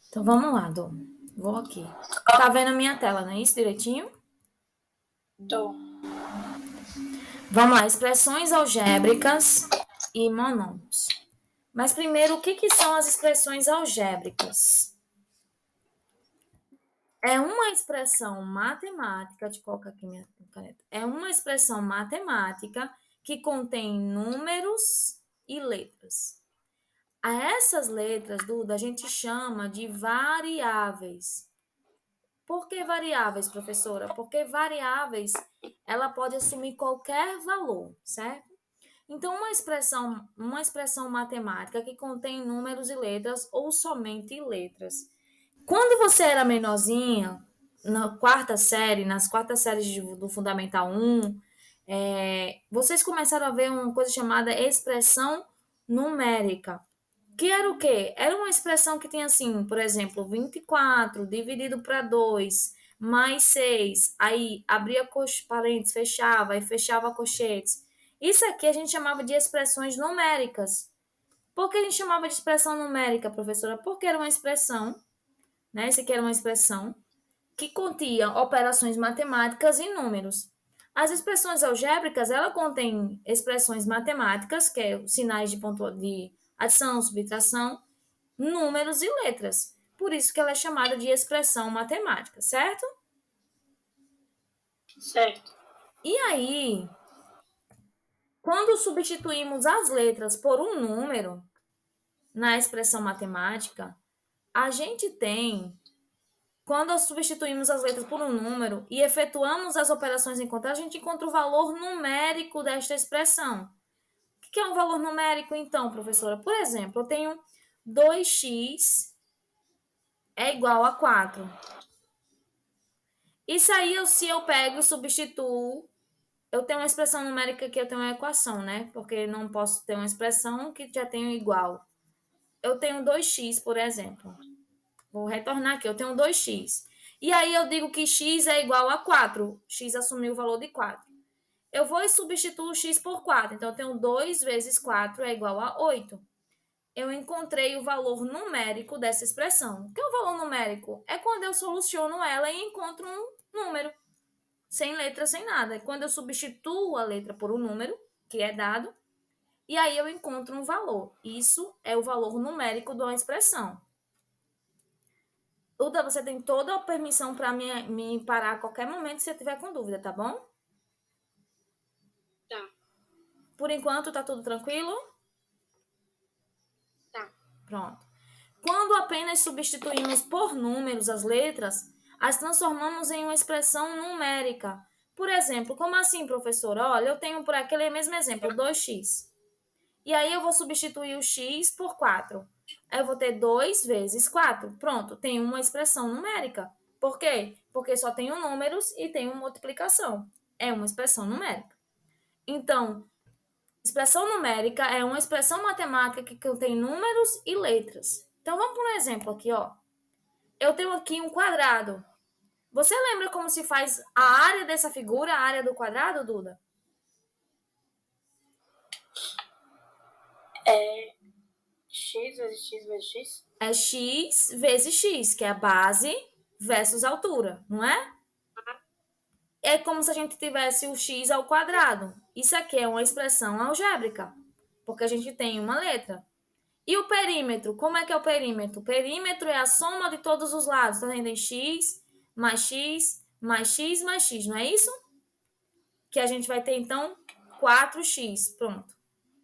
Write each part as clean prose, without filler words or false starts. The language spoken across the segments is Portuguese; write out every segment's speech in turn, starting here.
Então vamos lá, Dô. Vou aqui. Tá vendo a minha tela, não é isso direitinho? Tô. Vamos lá, expressões algébricas e monômios. Mas primeiro, o que são as expressões algébricas? É uma expressão matemática, deixa eu colocar aqui minha caneta. É uma expressão matemática que contém números e letras. A essas letras, Duda, a gente chama de variáveis. Por que variáveis, professora? Porque variáveis, ela pode assumir qualquer valor, certo? Então, uma expressão matemática que contém números e letras ou somente letras. Quando você era menorzinha, na quarta série, nas quartas séries do Fundamental 1, vocês começaram a ver uma coisa chamada expressão numérica. Que era o quê? Era uma expressão que tinha assim, por exemplo, 24 dividido para 2 mais 6. Aí abria parênteses, fechava, e fechava colchetes. Isso aqui a gente chamava de expressões numéricas. Por que a gente chamava de expressão numérica, professora? Porque era uma expressão, né? Isso aqui era uma expressão que continha operações matemáticas e números. As expressões algébricas, ela contém expressões matemáticas, que é sinais de adição, subtração, números e letras. Por isso que ela é chamada de expressão matemática, certo? Certo. E aí, quando substituímos as letras por um número na expressão matemática, a gente tem, quando substituímos as letras por um número e efetuamos as operações em conta, a gente encontra o valor numérico desta expressão. O que é um valor numérico, então, professora? Por exemplo, eu tenho 2x é igual a 4. Isso aí, se eu pego e substituo, eu tenho uma expressão numérica que eu tenho uma equação, né? Porque não posso ter uma expressão que já tenho igual. Eu tenho 2x, por exemplo. Vou retornar aqui, eu tenho 2x. E aí eu digo que x é igual a 4. X assumiu o valor de 4. Eu vou e substituo x por 4. Então eu tenho 2 vezes 4 é igual a 8. Eu encontrei o valor numérico dessa expressão. O que é o valor numérico? É quando eu soluciono ela e encontro um número. Sem letra, sem nada. É quando eu substituo a letra por um número, que é dado, e aí eu encontro um valor. Isso é o valor numérico de uma expressão. Uda, você tem toda a permissão para me parar a qualquer momento se você tiver com dúvida, tá bom? Tá. Por enquanto, tá tudo tranquilo? Tá. Pronto. Quando apenas substituímos por números as letras, as transformamos em uma expressão numérica. Por exemplo, como assim, professora? Olha, eu tenho por aquele mesmo exemplo, 2x. E aí eu vou substituir o x por 4. Aí eu vou ter 2 vezes 4. Pronto, tem uma expressão numérica. Por quê? Porque só tenho números e tenho multiplicação. É uma expressão numérica. Então, expressão numérica é uma expressão matemática que contém números e letras. Então, vamos por um exemplo aqui, ó. Eu tenho aqui um quadrado. Você lembra como se faz a área dessa figura, a área do quadrado, Duda? É x vezes x vezes x? É x vezes x, que é a base versus a altura, não é? É como se a gente tivesse o x ao quadrado. Isso aqui é uma expressão algébrica, porque a gente tem uma letra. E o perímetro? Como é que é o perímetro? O perímetro é a soma de todos os lados. Então, a gente tem x, mais x, mais x, mais x, não é isso? Que a gente vai ter, então, 4x. Pronto.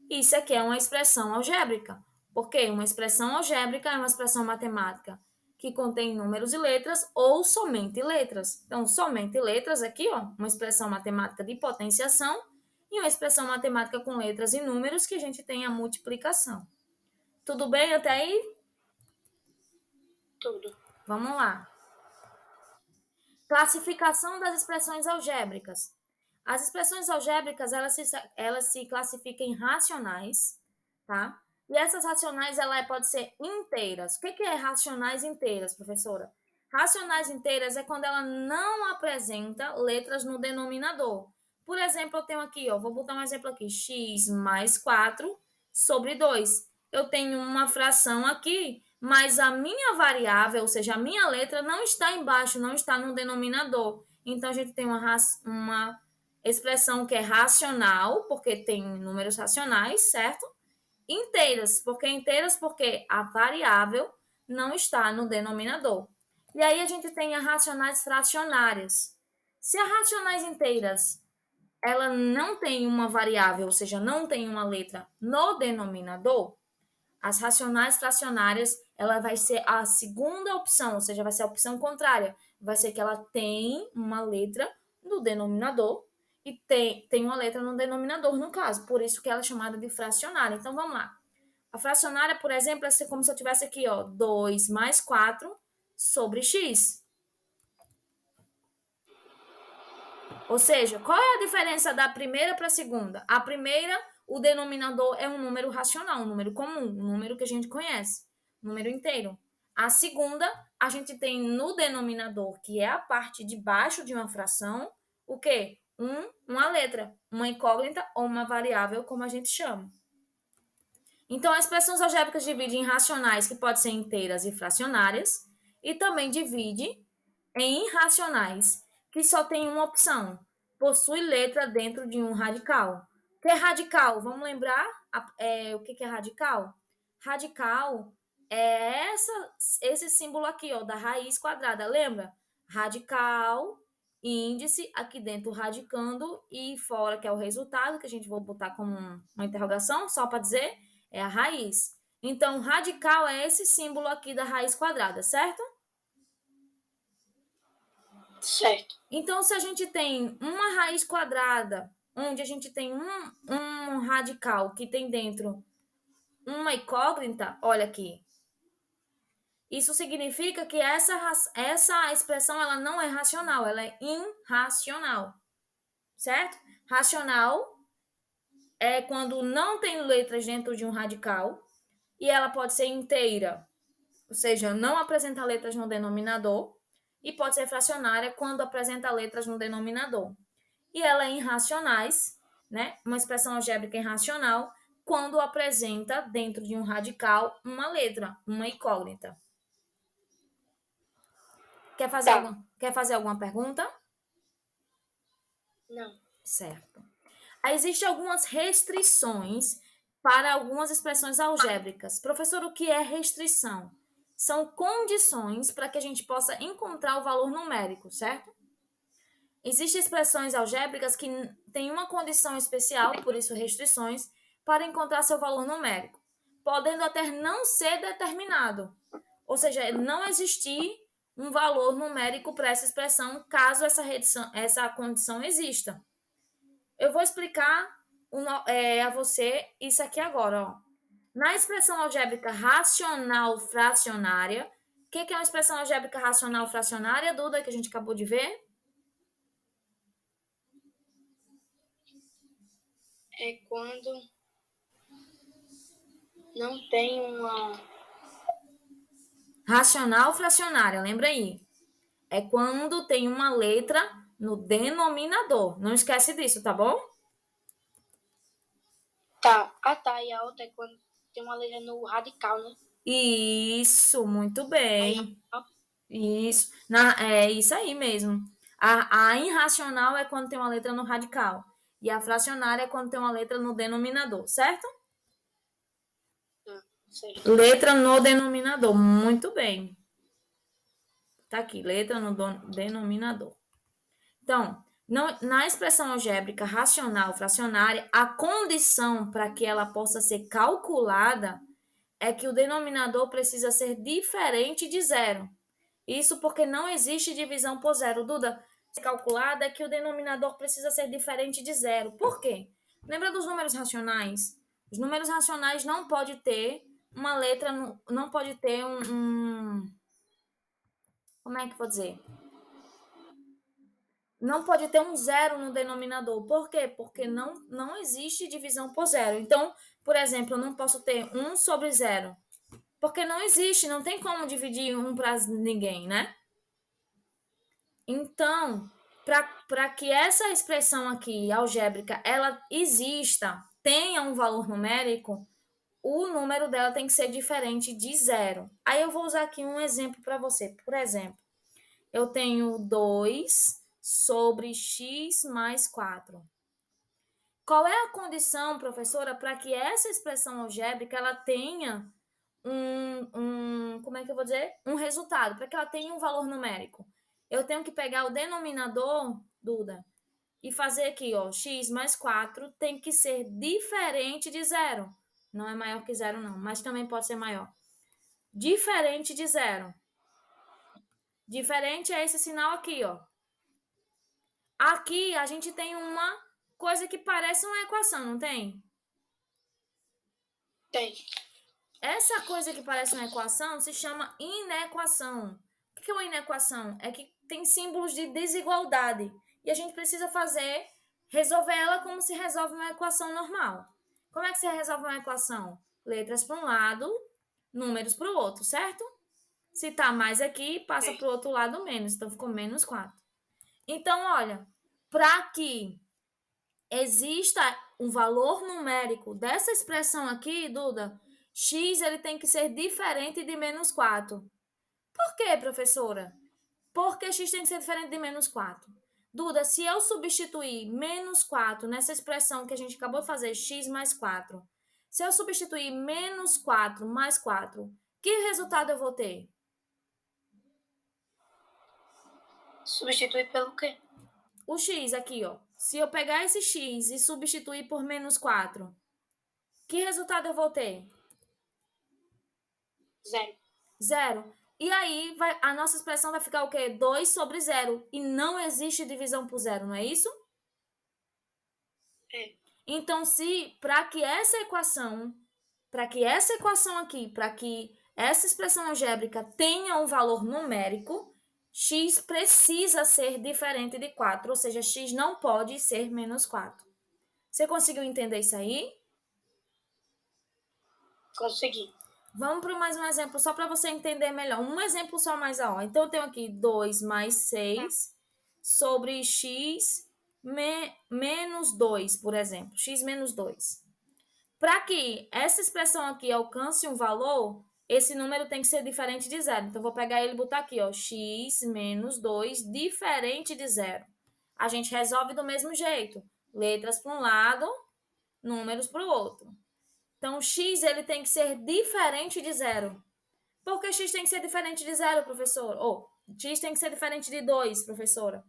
Isso aqui é uma expressão algébrica. Por quê? Uma expressão algébrica é uma expressão matemática que contém números e letras ou somente letras. Então, somente letras aqui, ó, uma expressão matemática de potenciação e uma expressão matemática com letras e números que a gente tem a multiplicação. Tudo bem até aí? Tudo. Vamos lá. Classificação das expressões algébricas. As expressões algébricas, elas se classificam em racionais, tá? E essas racionais, ela pode ser inteiras. O que é racionais inteiras, professora? Racionais inteiras é quando ela não apresenta letras no denominador. Por exemplo, eu tenho aqui, ó, vou botar um exemplo aqui, x mais 4 sobre 2. Eu tenho uma fração aqui, mas a minha variável, ou seja, a minha letra, não está embaixo, não está no denominador. Então, a gente tem uma expressão que é racional, porque tem números racionais, certo? Inteiras, porque a variável não está no denominador. E aí a gente tem as racionais fracionárias. Se as racionais inteiras ela não tem uma variável, ou seja, não tem uma letra no denominador, as racionais fracionárias, ela vai ser a segunda opção, ou seja, vai ser a opção contrária. Vai ser que ela tem uma letra no denominador e tem uma letra no denominador, no caso. Por isso que ela é chamada de fracionária. Então, vamos lá. A fracionária, por exemplo, é como se eu tivesse aqui, ó, 2 mais 4 sobre x. Ou seja, qual é a diferença da primeira para a segunda? A primeira, o denominador é um número racional, um número comum, um número que a gente conhece, um número inteiro. A segunda, a gente tem no denominador, que é a parte de baixo de uma fração, o quê? Uma letra, uma incógnita ou uma variável, como a gente chama. Então, as expressões algébricas dividem em racionais, que podem ser inteiras e fracionárias, e também divide em irracionais, que só tem uma opção, possui letra dentro de um radical. O que é radical? Vamos lembrar o que é radical? Radical é esse símbolo aqui, ó, da raiz quadrada, lembra? Radical, índice, aqui dentro radicando e fora, que é o resultado, que a gente vai botar como uma interrogação, só para dizer, é a raiz. Então, radical é esse símbolo aqui da raiz quadrada, certo? Certo. Então, se a gente tem uma raiz quadrada, onde a gente tem um radical que tem dentro uma incógnita, olha aqui. Isso significa que essa expressão ela não é racional, ela é irracional, certo? Racional é quando não tem letras dentro de um radical e ela pode ser inteira, ou seja, não apresenta letras no denominador, e pode ser fracionária quando apresenta letras no denominador. E ela é irracionais, né? Uma expressão algébrica irracional, quando apresenta dentro de um radical uma letra, uma incógnita. Quer fazer alguma pergunta? Não. Certo. Existem algumas restrições para algumas expressões algébricas. Professor, o que é restrição? São condições para que a gente possa encontrar o valor numérico, certo? Existem expressões algébricas que têm uma condição especial, por isso restrições, para encontrar seu valor numérico, podendo até não ser determinado. Ou seja, não existir um valor numérico para essa expressão, caso essa condição exista. Eu vou explicar a você isso aqui agora. Ó. Na expressão algébrica racional fracionária, o que é uma expressão algébrica racional fracionária, Duda, que a gente acabou de ver? É quando não tem uma... Racional fracionária, lembra aí? É quando tem uma letra no denominador. Não esquece disso, tá bom? Tá. Ah, tá. E a outra é quando tem uma letra no radical, né? Isso, muito Aí, bem. Isso. É isso aí mesmo. A irracional é quando tem uma letra no radical. E a fracionária é quando tem uma letra no denominador, certo? certo. Letra no denominador. Muito bem. Tá aqui, letra no denominador. Então, na expressão algébrica racional fracionária, a condição para que ela possa ser calculada é que o denominador precisa ser diferente de zero. Isso porque não existe divisão por zero. Duda, calculada é que o denominador precisa ser diferente de zero. Por quê? Lembra dos números racionais? Os números racionais não pode ter uma letra, não pode ter como é que eu vou dizer? Não pode ter um zero no denominador. Por quê? Porque não existe divisão por zero. Então, por exemplo, eu não posso ter 1 sobre zero. Porque não existe, não tem como dividir 1 para ninguém, né? Então, para que essa expressão aqui, algébrica, ela exista, tenha um valor numérico, o número dela tem que ser diferente de zero. Aí eu vou usar aqui um exemplo para você. Por exemplo, eu tenho 2 sobre x mais 4. Qual é a condição, professora, para que essa expressão algébrica ela tenha como é que eu vou dizer? Um resultado, para que ela tenha um valor numérico? Eu tenho que pegar o denominador, Duda, e fazer aqui, ó, x mais 4 tem que ser diferente de zero. Não é maior que zero, não, mas também pode ser maior. Diferente de zero. Diferente é esse sinal aqui, ó. Aqui a gente tem uma coisa que parece uma equação, não tem? Tem. Essa coisa que parece uma equação se chama inequação. O que é uma inequação? É que tem símbolos de desigualdade. E a gente precisa resolver ela como se resolve uma equação normal. Como é que você resolve uma equação? Letras para um lado, números para o outro, certo? Se tá mais aqui, passa para o outro lado menos. Então ficou menos 4. Então, olha, para que exista um valor numérico dessa expressão aqui, Duda, x ele tem que ser diferente de menos 4. Por quê, professora? Porque x tem que ser diferente de menos 4. Duda, se eu substituir menos 4 nessa expressão que a gente acabou de fazer, x mais 4, se eu substituir menos 4 mais 4, que resultado eu vou ter? Substituir pelo quê? O x aqui, ó. Se eu pegar esse x e substituir por menos 4, que resultado eu vou ter? Zero. Zero. E aí a nossa expressão vai ficar o quê? 2 sobre zero. E não existe divisão por zero, não é isso? É. Então, para que essa equação aqui, para que essa expressão algébrica tenha um valor numérico, x precisa ser diferente de 4, ou seja, x não pode ser menos 4. Você conseguiu entender isso aí? Consegui. Vamos para mais um exemplo, só para você entender melhor. Um exemplo só mais a ó. Então, eu tenho aqui 2 mais 6 sobre x menos 2, por exemplo. X menos 2. Para que essa expressão aqui alcance um valor, esse número tem que ser diferente de zero. Então, vou pegar ele e botar aqui, ó, x menos 2 diferente de zero. A gente resolve do mesmo jeito. Letras para um lado, números para o outro. Então, x ele tem que ser diferente de zero. Por que x tem que ser diferente de zero, professor? Ou x tem que ser diferente de 2, professora?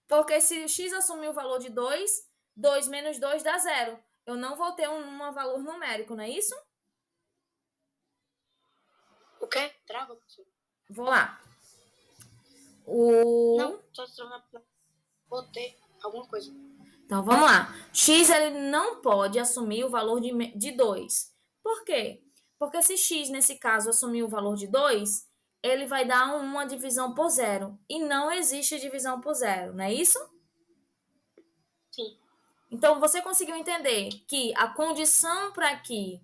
Porque se x assumir o valor de 2, 2 menos 2 dá zero. Eu não vou ter um valor numérico, não é isso? O quê? Trava, professor? Vou lá. Não, só trava. Botei alguma coisa. Então, vamos lá. X ele não pode assumir o valor de 2. Por quê? Porque se x, nesse caso, assumir o valor de 2, ele vai dar uma divisão por zero. E não existe divisão por zero, não é isso? Sim. Então, você conseguiu entender que a condição para que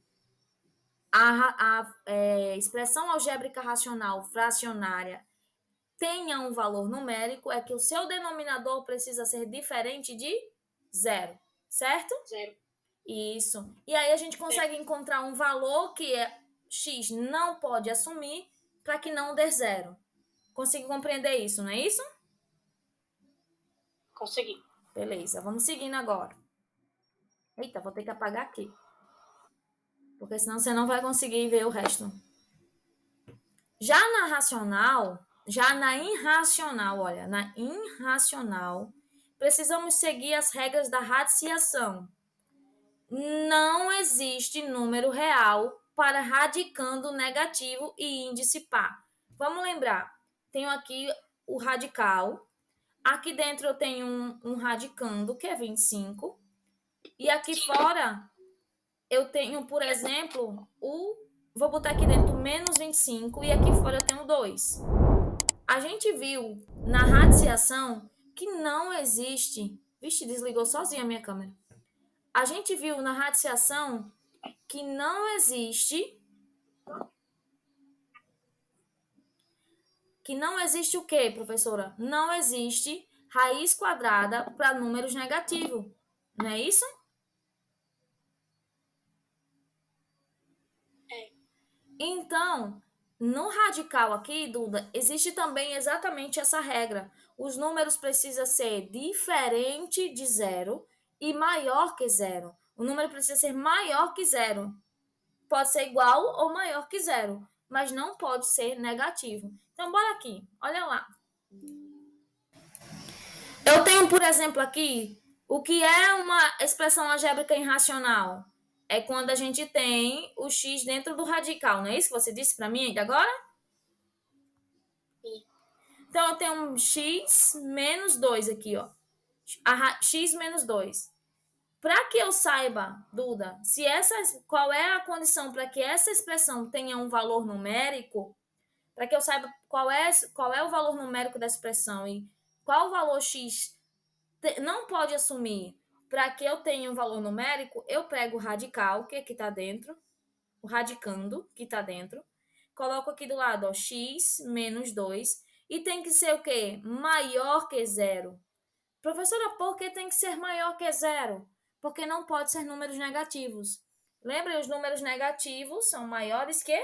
a expressão algébrica racional fracionária tenha um valor numérico é que o seu denominador precisa ser diferente de zero, certo? Zero. Isso. E aí a gente consegue encontrar um valor que x não pode assumir para que não dê zero. Consegui compreender isso, não é isso? Consegui. Beleza, vamos seguindo agora. Eita, vou ter que apagar aqui. Porque senão você não vai conseguir ver o resto. Já na irracional, olha, na irracional, precisamos seguir as regras da radiciação. Não existe número real para radicando negativo e índice par. Vamos lembrar, tenho aqui o radical, aqui dentro eu tenho um radicando, que é 25, e aqui fora eu tenho, por exemplo, vou botar aqui dentro menos 25 e aqui fora eu tenho 2. A gente viu na radiciação que não existe... Vixe, desligou sozinha a minha câmera. A gente viu na radiciação que não existe... Que não existe o quê, professora? Não existe raiz quadrada para números negativos. Não é isso? Então, no radical aqui, Duda, existe também exatamente essa regra. Os números precisam ser diferente de zero e maior que zero. O número precisa ser maior que zero. Pode ser igual ou maior que zero, mas não pode ser negativo. Então, bora aqui. Olha lá. Eu tenho, por exemplo, aqui o que é uma expressão algébrica irracional. É quando a gente tem o x dentro do radical, não é isso que você disse para mim ainda agora? Sim. Então, eu tenho um x menos 2 aqui, ó. X menos 2. Para que eu saiba, Duda, qual é a condição para que essa expressão tenha um valor numérico, para que eu saiba qual é o valor numérico da expressão e qual o valor x não pode assumir para que eu tenha um valor numérico, eu pego o radical, que aqui está dentro, o radicando, que está dentro, coloco aqui do lado, ó, x menos 2, e tem que ser o quê? Maior que zero. Professora, por que tem que ser maior que zero? Porque não pode ser números negativos. Lembra, os números negativos são maiores que?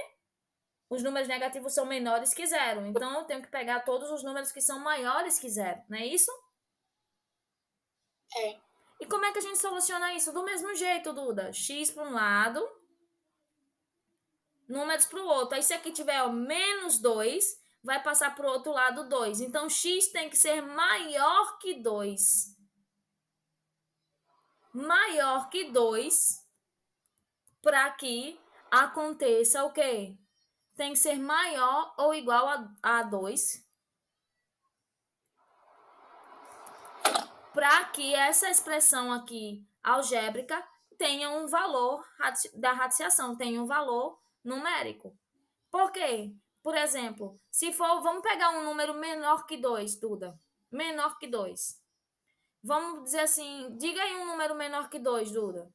Os números negativos são menores que zero. Então, eu tenho que pegar todos os números que são maiores que zero, não é isso? É. E como é que a gente soluciona isso? Do mesmo jeito, Duda. X para um lado, números para o outro. Aí, se aqui tiver ó, menos 2, vai passar para o outro lado 2. Então, x tem que ser maior que 2. Maior que 2 para que aconteça o quê? Tem que ser maior ou igual a 2 para que essa expressão aqui algébrica tenha um valor da radiciação, tenha um valor numérico. Por quê? Por exemplo, se for, vamos pegar um número menor que 2, Duda. Menor que 2. Vamos dizer assim, diga aí um número menor que 2, Duda.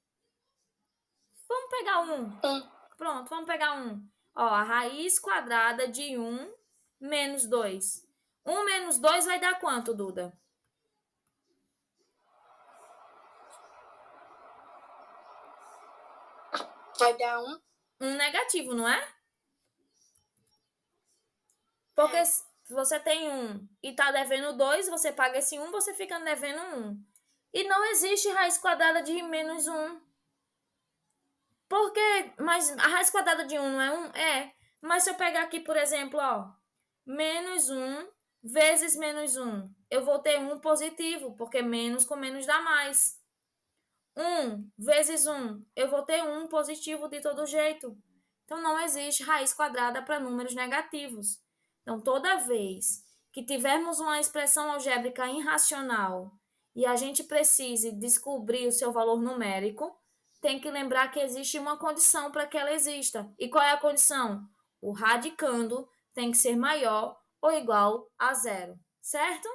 Vamos pegar um. Pronto, vamos pegar um. Ó, a raiz quadrada de 1 menos 2. 1 menos 2 vai dar quanto, Duda? Vai dar um. Um negativo, não é? Porque se você tem 1 e tá devendo 2, você paga esse 1, você fica devendo 1. E não existe raiz quadrada de menos 1. Por quê? Mas a raiz quadrada de 1 não é 1? É. Mas se eu pegar aqui, por exemplo, ó, menos 1 vezes menos 1, eu vou ter 1 positivo, porque menos com menos dá mais. 1 vezes 1, eu vou ter 1 positivo de todo jeito. Então, não existe raiz quadrada para números negativos. Então, toda vez que tivermos uma expressão algébrica irracional e a gente precise descobrir o seu valor numérico, tem que lembrar que existe uma condição para que ela exista. E qual é a condição? O radicando tem que ser maior ou igual a zero, certo?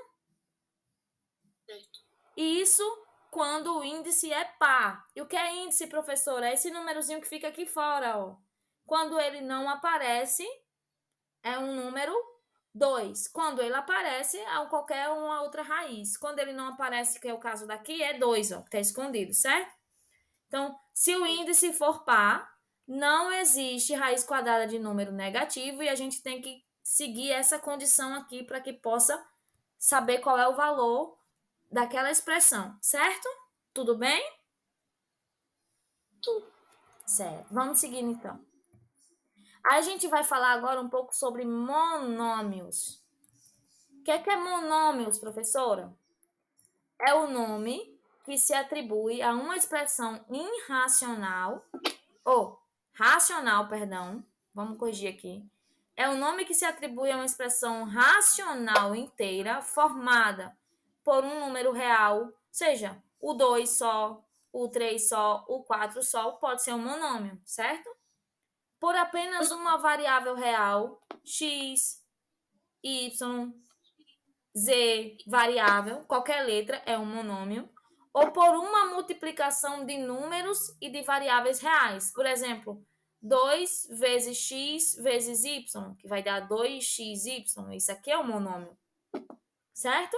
Certo. E isso quando o índice é par. E o que é índice, professora? É esse númerozinho que fica aqui fora, ó. Quando ele não aparece, é um número 2. Quando ele aparece, é qualquer uma outra raiz. Quando ele não aparece, que é o caso daqui, é 2, ó, que está escondido, certo? Então, se o índice for par, não existe raiz quadrada de número negativo e a gente tem que seguir essa condição aqui para que possa saber qual é o valor daquela expressão, certo? Tudo bem? Tudo. Certo. Vamos seguindo então. A gente vai falar agora um pouco sobre monômios. O que é monômios, professora? É o nome que se atribui a uma expressão irracional, ou racional, perdão, vamos corrigir aqui. É o nome que se atribui a uma expressão racional inteira formada por um número real, seja o 2 só, o 3 só, o 4 só, pode ser um monômio, certo? Por apenas uma variável real, x, y, z, variável, qualquer letra é um monômio, ou por uma multiplicação de números e de variáveis reais. Por exemplo, 2 vezes x vezes y, que vai dar 2xy. Isso aqui é um monômio, certo?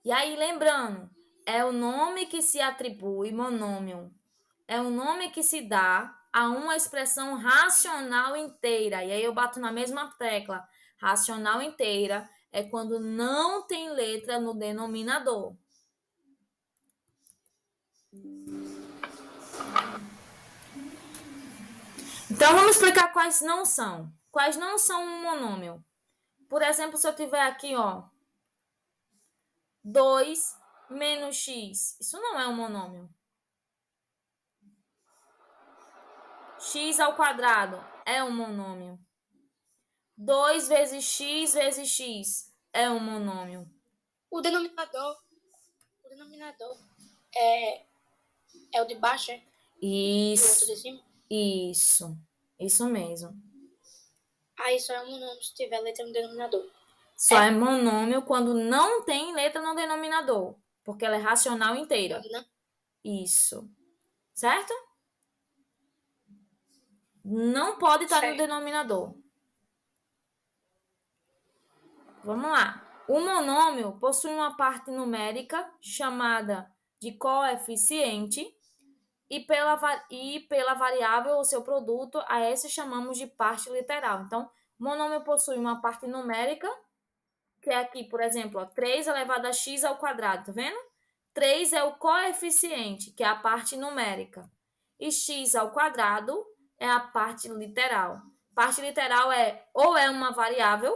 E aí, lembrando, é o nome que se atribui, monômio, é o nome que se dá a uma expressão racional inteira. E aí eu bato na mesma tecla. Racional inteira é quando não tem letra no denominador. Então, vamos explicar quais não são. Quais não são um monômio. Por exemplo, se eu tiver aqui, 2 menos x. Isso não é um monômio. X ao quadrado é um monômio. 2 vezes x é um monômio. O denominador é o de baixo, é? E o outro de cima? Isso mesmo. Aí só é um monômio se tiver letra no denominador. Só é monômio quando não tem letra no denominador, porque ela é racional inteira. Não. Isso. Certo? Não pode estar no Certo. denominador. Vamos lá. O monômio possui uma parte numérica chamada de coeficiente e pela variável ou seu produto, a essa chamamos de parte literal. Então, o monômio possui uma parte numérica, que é aqui, por exemplo, 3 elevado a x ao quadrado, tá vendo? 3 é o coeficiente, que é a parte numérica. E x ao quadrado é a parte literal. Parte literal ou é uma variável,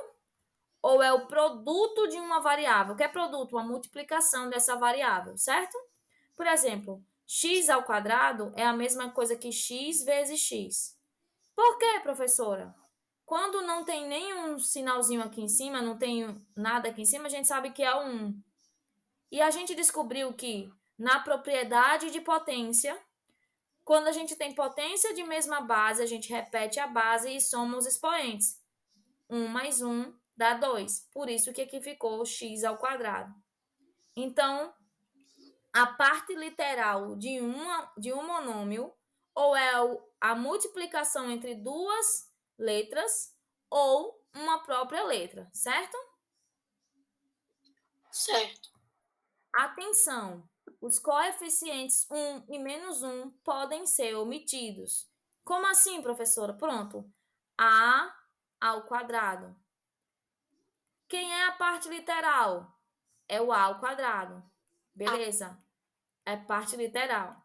ou é o produto de uma variável. O que é produto? Uma multiplicação dessa variável, certo? Por exemplo, x ao quadrado é a mesma coisa que x vezes x. Por quê, professora? Quando não tem nenhum sinalzinho aqui em cima, não tem nada aqui em cima, a gente sabe que é 1. E a gente descobriu que na propriedade de potência, quando a gente tem potência de mesma base, a gente repete a base e soma os expoentes. 1 mais 1 dá 2. Por isso que aqui ficou x ao quadrado. Então, a parte literal de um monômio ou é a multiplicação entre duas letras ou uma própria letra, certo? Certo. Atenção! Os coeficientes 1 e menos 1 podem ser omitidos. Como assim, professora? Pronto. A ao quadrado. Quem é a parte literal? É o A ao quadrado. Beleza? É parte literal.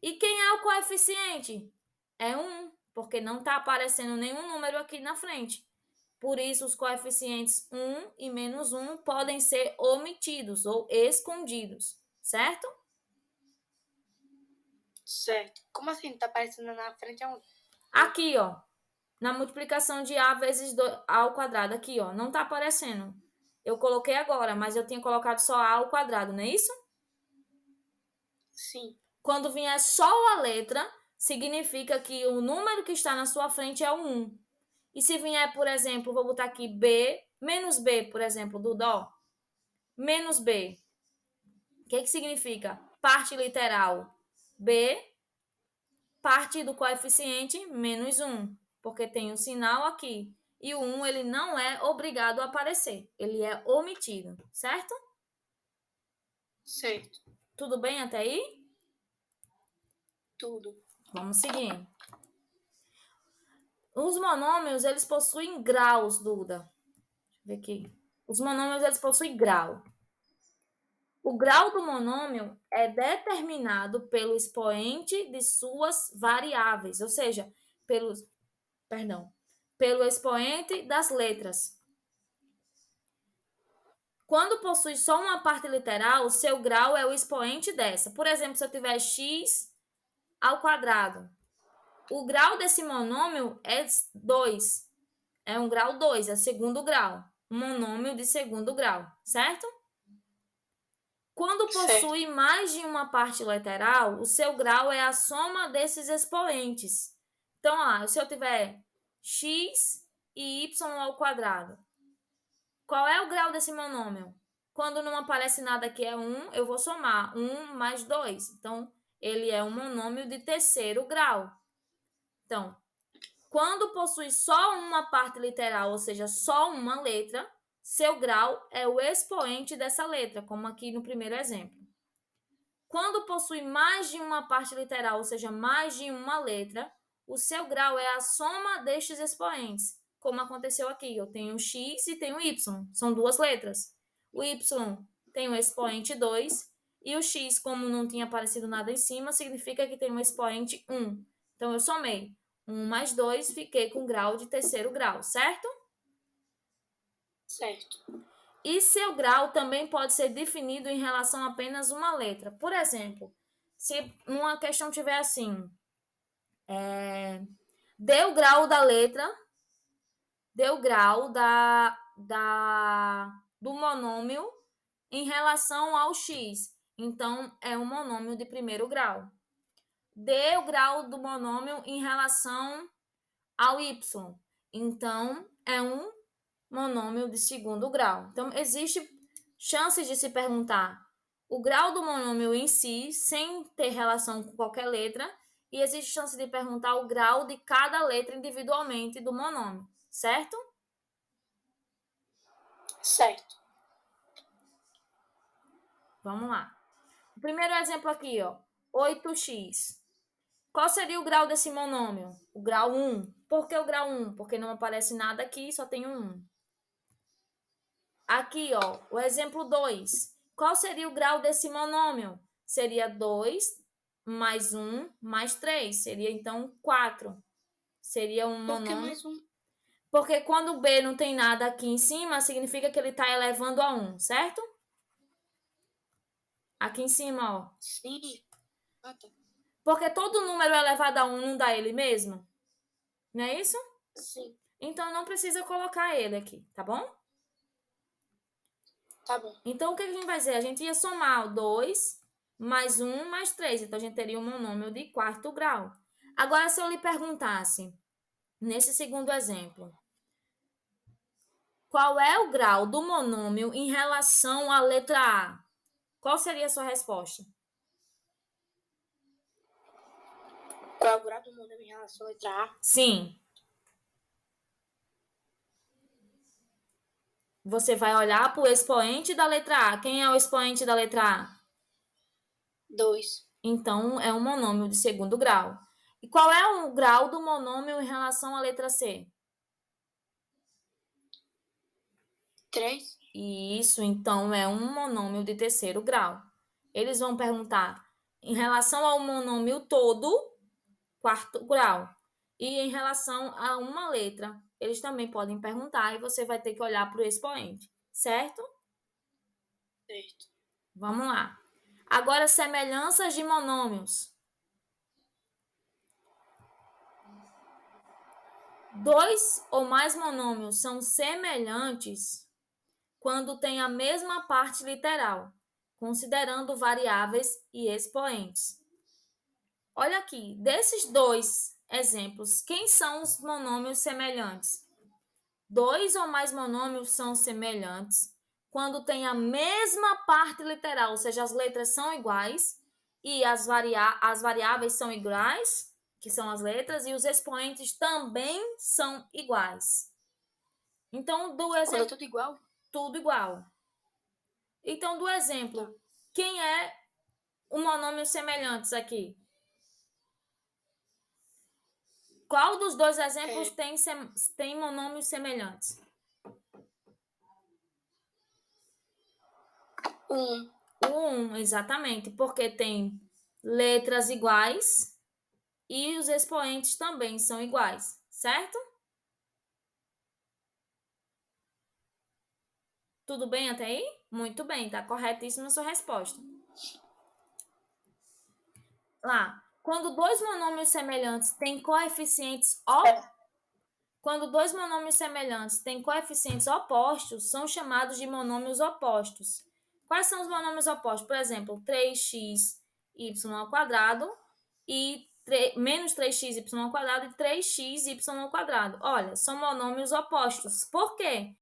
E quem é o coeficiente? É 1, porque não está aparecendo nenhum número aqui na frente. Por isso, os coeficientes 1 e menos 1 podem ser omitidos ou escondidos, certo? Certo. Como assim? Tá aparecendo na frente aonde? Aqui, na multiplicação de A vezes A ao quadrado, aqui, não está aparecendo. Eu coloquei agora, mas eu tinha colocado só A ao quadrado, não é isso? Sim. Quando vier só a letra, significa que o número que está na sua frente é o 1. E se vier, por exemplo, vou botar aqui B, menos B, por exemplo, do Dó, menos B. O que significa? Parte literal. B, parte do coeficiente, menos 1. Porque tem um sinal aqui. E o 1, ele não é obrigado a aparecer. Ele é omitido, certo? Certo. Tudo bem até aí? Tudo. Vamos seguir. Os monômios, eles possuem graus, Duda. Deixa eu ver aqui. Os monômios, eles possuem grau. O grau do monômio é determinado pelo expoente de suas variáveis, ou seja, pelo expoente das letras. Quando possui só uma parte literal, seu grau é o expoente dessa. Por exemplo, se eu tiver x ao quadrado, o grau desse monômio é 2. É um grau 2, é segundo grau. Um monômio de segundo grau, certo? Quando possui mais de uma parte literal, o seu grau é a soma desses expoentes. Então, se eu tiver x e y ao quadrado, qual é o grau desse monômio? Quando não aparece nada que é 1, eu vou somar 1 mais 2. Então, ele é um monômio de terceiro grau. Então, quando possui só uma parte literal, ou seja, só uma letra, seu grau é o expoente dessa letra, como aqui no primeiro exemplo. Quando possui mais de uma parte literal, ou seja, mais de uma letra, o seu grau é a soma destes expoentes, como aconteceu aqui. Eu tenho x e tenho y, são duas letras. O y tem o expoente 2 e o x, como não tinha aparecido nada em cima, significa que tem um expoente 1. Então, eu somei 1 mais 2, fiquei com grau de terceiro grau, certo? Certo. E seu grau também pode ser definido em relação a apenas uma letra. Por exemplo, se uma questão tiver assim, dê o grau da letra, dê o grau do monômio em relação ao x. Então, é um monômio de primeiro grau. Dê o grau do monômio em relação ao y. Então, é um monômio de segundo grau. Então, existe chance de se perguntar o grau do monômio em si, sem ter relação com qualquer letra, e existe chance de perguntar o grau de cada letra individualmente do monômio, certo? Certo. Vamos lá. O primeiro exemplo aqui, ó, 8x. Qual seria o grau desse monômio? O grau 1. Por que o grau 1? Porque não aparece nada aqui, só tem um 1. Aqui, ó, o exemplo 2. Qual seria o grau desse monômio? Seria 2 mais 1 mais 3. Seria, então, 4. Seria um Por que monômio. mais um? Porque quando o B não tem nada aqui em cima, significa que ele está elevando a 1, certo? Aqui em cima, ó. Sim. Ah, tá. Porque todo número elevado a 1 não dá ele mesmo? Não é isso? Sim. Então, não precisa colocar ele aqui, tá bom? Tá bom. Então, o que a gente vai fazer? A gente ia somar o 2 mais 1 mais 3. Então, a gente teria um monômio de quarto grau. Agora, se eu lhe perguntasse, nesse segundo exemplo, qual é o grau do monômio em relação à letra A? Qual seria a sua resposta? Qual é o grau do monômio em relação à letra A? Sim. Você vai olhar para o expoente da letra A. Quem é o expoente da letra A? 2. Então, é um monômio de segundo grau. E qual é o grau do monômio em relação à letra C? 3. Isso, então, é um monômio de terceiro grau. Eles vão perguntar em relação ao monômio todo, quarto grau. E em relação a uma letra, eles também podem perguntar e você vai ter que olhar para o expoente, certo? Certo. Vamos lá. Agora, semelhanças de monômios. Dois ou mais monômios são semelhantes quando têm a mesma parte literal, considerando variáveis e expoentes. Olha aqui, desses dois exemplos, quem são os monômios semelhantes? Dois ou mais monômios são semelhantes quando têm a mesma parte literal, ou seja, as letras são iguais e as variáveis são iguais, que são as letras, e os expoentes também são iguais. Então, do Quando é exemplo, tudo igual? tudo igual. Então, do exemplo, Tá. quem é o monômio semelhantes aqui? Qual dos dois exemplos tem monômios semelhantes? 1. O 1, exatamente, porque tem letras iguais e os expoentes também são iguais, certo? Tudo bem até aí? Muito bem, tá corretíssima a sua resposta. Lá, quando dois monômios semelhantes têm coeficientes opostos, são chamados de monômios opostos. Quais são os monômios opostos? Por exemplo, 3xy ao quadrado e menos 3xy ao quadrado e 3xy ao quadrado. Olha, são monômios opostos. Por quê?